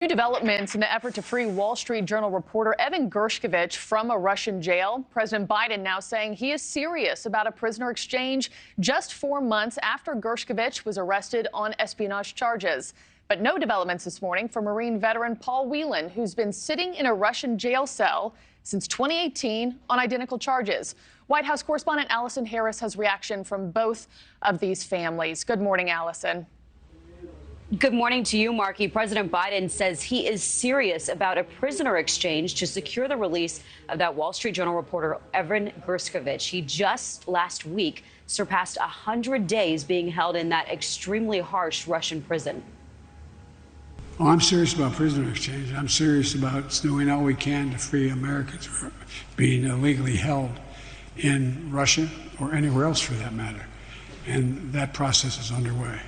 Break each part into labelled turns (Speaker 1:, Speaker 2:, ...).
Speaker 1: New developments in the effort to free Wall Street Journal reporter Evan Gershkovich from a Russian jail. President Biden now saying he is serious about a prisoner exchange just 4 months after Gershkovich was arrested on espionage charges. But no developments this morning for Marine veteran Paul Whelan, who's been sitting in a Russian jail cell since 2018 on identical charges. White House correspondent Allison Harris has reaction from both of these families. Good morning, Allison.
Speaker 2: Good morning to you, Marky. President Biden says he is serious about a prisoner exchange to secure the release of that Wall Street Journal reporter, Evan Gershkovich. He just last week surpassed 100 days being held in that extremely harsh Russian prison.
Speaker 3: Oh, I'm serious about prisoner exchange. I'm serious about doing all we can to free Americans from being illegally held in Russia or anywhere else for that matter. And that process is underway.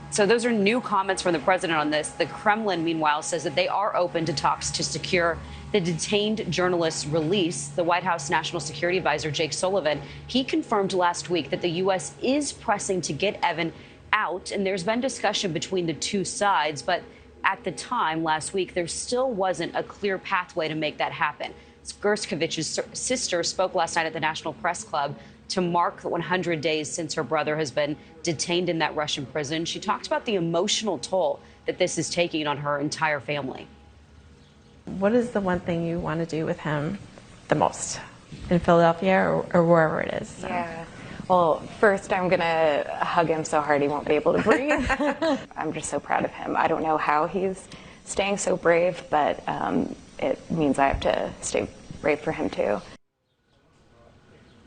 Speaker 2: So those are new comments from the president on this. The Kremlin, meanwhile, says that they are open to talks to secure the detained journalist's release. The White House National Security Advisor, Jake Sullivan, he confirmed last week that the U.S. is pressing to get Evan out. And there's been discussion between the two sides. But at the time last week, there still wasn't a clear pathway to make that happen. Gershkovich's sister spoke last night at the National Press Club to mark the 100 days since her brother has been detained in that Russian prison. She talked about the emotional toll that this is taking on her entire family.
Speaker 4: What is the one thing you want to do with him the most in Philadelphia or wherever it is? So.
Speaker 5: Yeah. Well, first I'm going to hug him so hard he won't be able to breathe. I'm just so proud of him. I don't know how he's staying so brave, but it means I have to stay brave for him too.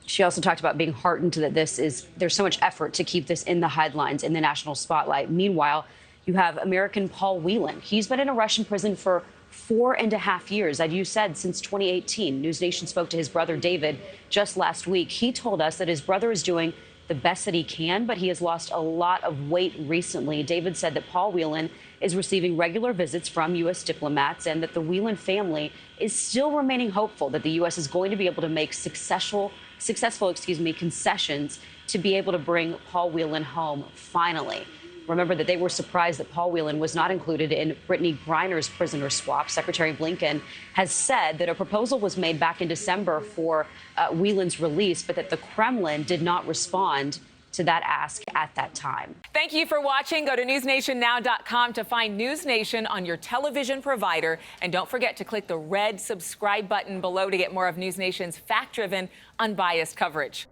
Speaker 2: She also talked about being heartened that there's so much effort to keep this in the headlines, in the national spotlight. Meanwhile, you have American Paul Whelan. He's been in a Russian prison for 4.5 years, as you said, since 2018. NewsNation spoke to his brother David just last week. He told us that his brother is doing the best that he can, but he has lost a lot of weight recently. David said that Paul Whelan is receiving regular visits from U.S. diplomats and that the Whelan family is still remaining hopeful that the U.S. is going to be able to make successful concessions to be able to bring Paul Whelan home finally. Remember that they were surprised that Paul Whelan was not included in Brittany Griner's prisoner swap. Secretary Blinken has said that a proposal was made back in December for Whelan's release, but that the Kremlin did not respond to that ask at that time.
Speaker 6: Thank you for watching. Go to newsnationnow.com to find News Nation on your television provider. And don't forget to click the red subscribe button below to get more of News Nation's fact-driven, unbiased coverage.